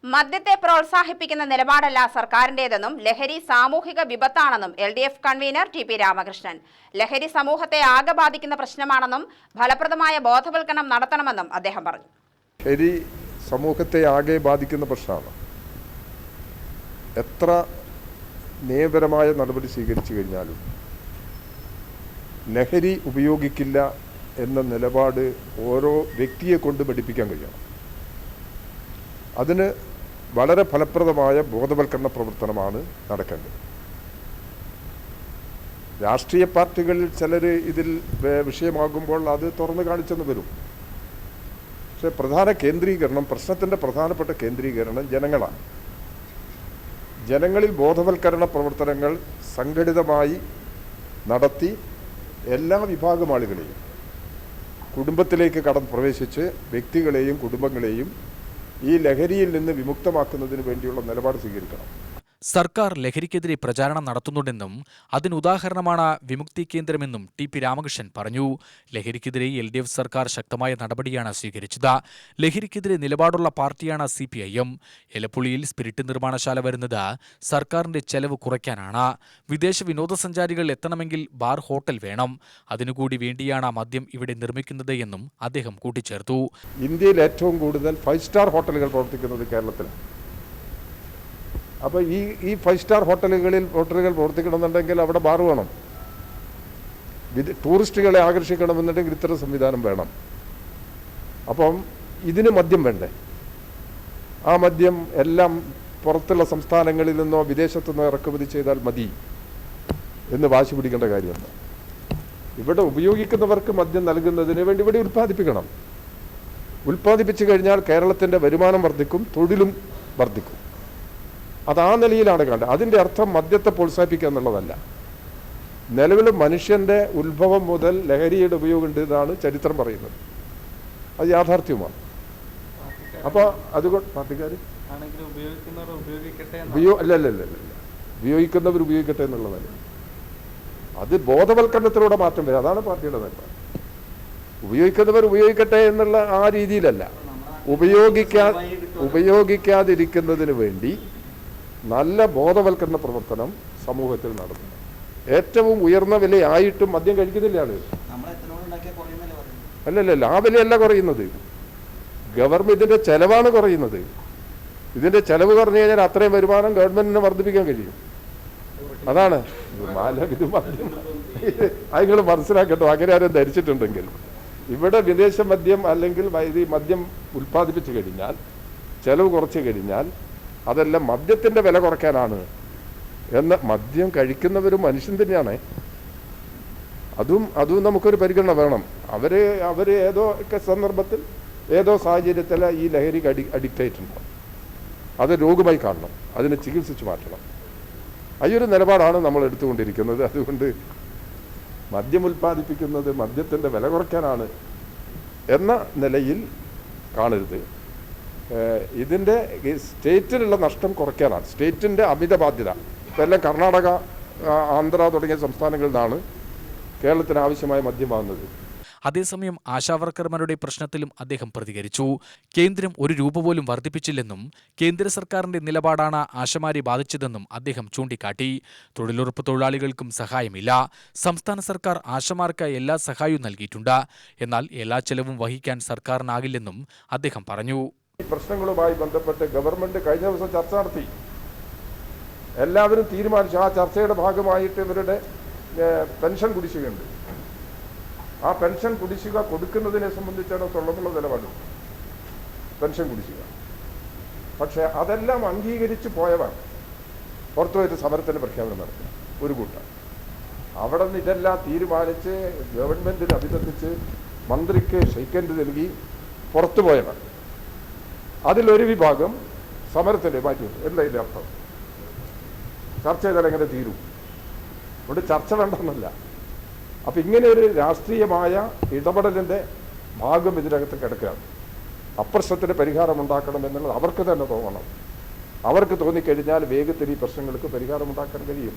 മദ്യത്തെ പ്രോത്സാഹിപ്പിക്കുന്ന നിലപാടല്ല സർക്കാരിന്റേതെന്നും ലഹരി സാമൂഹിക വിപത്താണെന്നും LDF കൺവീനർ TP രാമകൃഷ്ണൻ. ലഹരി സമൂഹത്തെ ആകെ ബാധിക്കുന്ന പ്രശ്നമാണെന്നും ഫലപ്രദമായ ബോധവൽക്കരണം നടത്തണമെന്നും അദ്ദേഹം പറഞ്ഞു. ലഹരി സമൂഹത്തെ ആകെ ബാധിക്കുന്ന പ്രശ്നമാണ്. എത്ര നിയമപരമായ നടപടി സ്വീകരിച്ചു കഴിഞ്ഞാലും ലഹരി ഉപയോഗിക്കില്ല എന്ന നിലപാട് ഓരോ വ്യക്തിയെ കൊണ്ട് പഠിപ്പിക്കാൻ കഴിയണം. അതിന് വളരെ ഫലപ്രദമായ ബോധവൽക്കരണ പ്രവർത്തനമാണ് നടക്കേണ്ടത്. രാഷ്ട്രീയ പാർട്ടികളിൽ ചിലർ ഇതിൽ വിഷയമാകുമ്പോൾ അത് തുറന്നു കാണിച്ചെന്ന് വരും. പക്ഷേ പ്രശ്നത്തിൻ്റെ പ്രധാനപ്പെട്ട കേന്ദ്രീകരണം ജനങ്ങളാണ്. ജനങ്ങളിൽ ബോധവൽക്കരണ പ്രവർത്തനങ്ങൾ സംഘടിതമായി നടത്തി എല്ലാ വിഭാഗം ആളുകളെയും കുടുംബത്തിലേക്ക് പ്രവേശിച്ച് വ്യക്തികളെയും കുടുംബങ്ങളെയും ഈ ലഹരിയിൽ നിന്ന് വിമുക്തമാക്കുന്നതിന് വേണ്ടിയുള്ള നിലപാട് സ്വീകരിക്കണം. സർക്കാർ ലഹരിക്കെതിരെ പ്രചാരണം നടത്തുന്നുണ്ടെന്നും അതിനുദാഹരണമാണ് വിമുക്തി കേന്ദ്രമെന്നും TP രാമകൃഷ്ണൻ പറഞ്ഞു. ലഹരിക്കെതിരെ LDF സർക്കാർ ശക്തമായ നടപടിയാണ് സ്വീകരിച്ചത്. ലഹരിക്കെതിരെ നിലപാടുള്ള പാർട്ടിയാണ് CPIM. എലപ്പുള്ളിയിൽ സ്പിരിറ്റ് നിർമ്മാണശാല വരുന്നത് സർക്കാരിന്റെ ചെലവ് കുറയ്ക്കാനാണ്. വിദേശ വിനോദസഞ്ചാരികൾ എത്തണമെങ്കിൽ ബാർ ഹോട്ടൽ വേണം. അതിനുകൂടി വേണ്ടിയാണ് മദ്യം ഇവിടെ നിർമ്മിക്കുന്നത് എന്നും അദ്ദേഹം കൂട്ടിച്ചേർത്തു. ഇന്ത്യയിൽ ഏറ്റവും കൂടുതൽ 5 സ്റ്റാർ ഹോട്ടലുകൾ പ്രവർത്തിക്കുന്നത് കേരളത്തിലാണ്. അപ്പോൾ ഈ 5 സ്റ്റാർ ഹോട്ടലുകൾ പ്രവർത്തിക്കണമെന്നുണ്ടെങ്കിൽ അവിടെ ബാർ വേണം. ടൂറിസ്റ്റുകളെ ആകർഷിക്കണമെന്നുണ്ടെങ്കിൽ ഇത്തരം സംവിധാനം വേണം. അപ്പം ഇതിന് മദ്യം വേണ്ടേ? ആ മദ്യം എല്ലാം പുറത്തുള്ള സംസ്ഥാനങ്ങളിൽ നിന്നോ വിദേശത്തു നിന്നോ ഇറക്കുമതി ചെയ്താൽ മതി എന്ന് വാശി പിടിക്കേണ്ട കാര്യമുണ്ട്. ഇവിടെ ഉപയോഗിക്കുന്നവർക്ക് മദ്യം നൽകുന്നതിന് വേണ്ടി ഇവിടെ ഉൽപ്പാദിപ്പിക്കണം. ഉൽപ്പാദിപ്പിച്ചു കഴിഞ്ഞാൽ കേരളത്തിൻ്റെ വരുമാനം വർദ്ധിക്കും, തൊഴിലും വർദ്ധിക്കും. അത് ആ നിലയിലാണ് കണ്ടത്. അതിൻ്റെ അർത്ഥം മദ്യത്തെ പ്രോത്സാഹിപ്പിക്കുക എന്നുള്ളതല്ല. നിലവിൽ മനുഷ്യൻ്റെ ഉത്ഭവം മുതൽ ലഹരിയുടെ ഉപയോഗം ഉണ്ട് എന്നാണ് ചരിത്രം പറയുന്നത്. അത് യാഥാർത്ഥ്യമാണ്. അപ്പോൾ അതുകൊണ്ട് പാർട്ടിക്കാർ അല്ല ഉപയോഗിക്കുന്നവർ ഉപയോഗിക്കട്ടെ എന്നുള്ളതല്ല. അത് ബോധവൽക്കരണത്തിലൂടെ മാറ്റം വരും. അതാണ് പാർട്ടിയുടെ നിലപാട്. ഉപയോഗിക്കുന്നവർ ഉപയോഗിക്കട്ടെ എന്നുള്ള ആ രീതിയിലല്ല. ഉപയോഗിക്കാതിരിക്കുന്നതിന് വേണ്ടി നല്ല ബോധവൽക്കരണ പ്രവർത്തനം സമൂഹത്തിൽ നടത്തുന്നു. ഏറ്റവും ഉയർന്ന വിലയായിട്ടും മദ്യം കഴിക്കുന്നില്ല ആളുകൾ. അല്ലല്ല, ആ വിലയല്ല കുറയുന്നത്. ഗവൺമെന്റിന്റെ ചെലവാണ് കുറയുന്നത്. ഇതിന്റെ ചെലവ് കുറഞ്ഞു കഴിഞ്ഞാൽ അത്രയും വരുമാനം ഗവൺമെന്റിനെ വർദ്ധിപ്പിക്കാൻ കഴിയും. അതാണ് ഇത് മദ്യം. അത് നിങ്ങൾ മനസ്സിലാക്കട്ടോ. അങ്ങനെ ആരും ധരിച്ചിട്ടുണ്ടെങ്കിൽ ഇവിടെ വിദേശ മദ്യം അല്ലെങ്കിൽ മദ്യം ഉൽപ്പാദിപ്പിച്ചു കഴിഞ്ഞാൽ, ചെലവ് കുറച്ച് കഴിഞ്ഞാൽ അതെല്ലാം മദ്യത്തിൻ്റെ വില കുറയ്ക്കാനാണ് എന്ന്. മദ്യം കഴിക്കുന്നവരും മനുഷ്യൻ തന്നെയാണ്. അതും നമുക്കൊരു പരിഗണന വേണം. അവർ ഏതോ ഒക്കെ സന്ദർഭത്തിൽ ഏതോ സാഹചര്യത്തിൽ ഈ ലഹരിക്ക് അഡിക്റ്റ് ആയിട്ടുണ്ട്. അത് രോഗമായി കാണണം, അതിനെ ചികിത്സിച്ച് മാറ്റണം. ഒരു നിലപാടാണ് നമ്മൾ എടുത്തുകൊണ്ടിരിക്കുന്നത്. അതുകൊണ്ട് മദ്യം ഉൽപ്പാദിപ്പിക്കുന്നത് മദ്യത്തിൻ്റെ വില കുറയ്ക്കാനാണ് എന്ന നിലയിൽ കാണരുത്. ഇതിൻ്റെ സ്റ്റേറ്റിനുള്ള നഷ്ടം കുറയ്ക്കാനാണ്, സ്റ്റേറ്റിൻ്റെ അമിത ബാധ്യത. ഇപ്പം എല്ലാം കർണാടക, ആന്ധ്ര തുടങ്ങിയ സംസ്ഥാനങ്ങളിൽ നിന്നാണ് കേരളത്തിന് ആവശ്യമായ മദ്യം വാങ്ങുന്നത്. അതേസമയം ആശാവർക്കർമാരുടെ പ്രശ്നത്തിലും അദ്ദേഹം പ്രതികരിച്ചു. കേന്ദ്രം ₹1 പോലും വർദ്ധിപ്പിച്ചില്ലെന്നും കേന്ദ്ര സർക്കാരിന്റെ നിലപാടാണ് ആശമാരെ ബാധിച്ചതെന്നും അദ്ദേഹം ചൂണ്ടിക്കാട്ടി. തൊഴിലുറപ്പ് തൊഴിലാളികൾക്കും സഹായമില്ല. സംസ്ഥാന സർക്കാർ ആശമാർക്ക് എല്ലാ സഹായവും നൽകിയിട്ടുണ്ട്. എന്നാൽ എല്ലാ ചെലവും വഹിക്കാൻ സർക്കാരിനാകില്ലെന്നും അദ്ദേഹം പറഞ്ഞു. ഈ പ്രശ്നങ്ങളുമായി ബന്ധപ്പെട്ട് ഗവൺമെന്റ് കഴിഞ്ഞ ദിവസം ചർച്ച നടത്തി. എല്ലാവരും തീരുമാനിച്ചു. ആ ചർച്ചയുടെ ഭാഗമായിട്ട് ഇവരുടെ പെൻഷൻ കുടിശ്ശികയുണ്ട്. ആ പെൻഷൻ കുടിശ്ശിക കൊടുക്കുന്നതിനെ സംബന്ധിച്ചിടത്തോളമുള്ള നിലപാട് പെൻഷൻ കുടിശ്ശിക. പക്ഷെ അതെല്ലാം അംഗീകരിച്ച് പോയവർ പുറത്തുപോയിട്ട് സമരത്തിന് പ്രഖ്യാപനം നടത്തുക ഒരു കൂട്ടം. അവിടെ നിന്ന് ഇതെല്ലാം തീരുമാനിച്ച് ഗവൺമെന്റിനെ അഭിനന്ദിച്ച് മന്ത്രിക്ക് ഷെയ്ക്കൻഡ് നൽകി പുറത്തുപോയവർ, അതിലൊരു വിഭാഗം സമരത്തിന് മാറ്റിവിട്ടു. എന്താ ഇതിൻ്റെ അർത്ഥം? ചർച്ച ചെയ്താൽ എങ്ങനെ തീരും? അതുകൊണ്ട് ചർച്ച വേണ്ടെന്നല്ല. അപ്പം ഇങ്ങനെ ഒരു രാഷ്ട്രീയമായ ഇടപെടലിൻ്റെ ഭാഗം ഇതിനകത്ത് കിടക്കുകയാണ്. അപ്രശ്നത്തിന് പരിഹാരം ഉണ്ടാക്കണം എന്നുള്ളത് അവർക്ക് തന്നെ തോന്നണം. അവർക്ക് തോന്നിക്കഴിഞ്ഞാൽ വേഗത്തിൽ ഈ പ്രശ്നങ്ങൾക്ക് പരിഹാരമുണ്ടാക്കാൻ കഴിയും.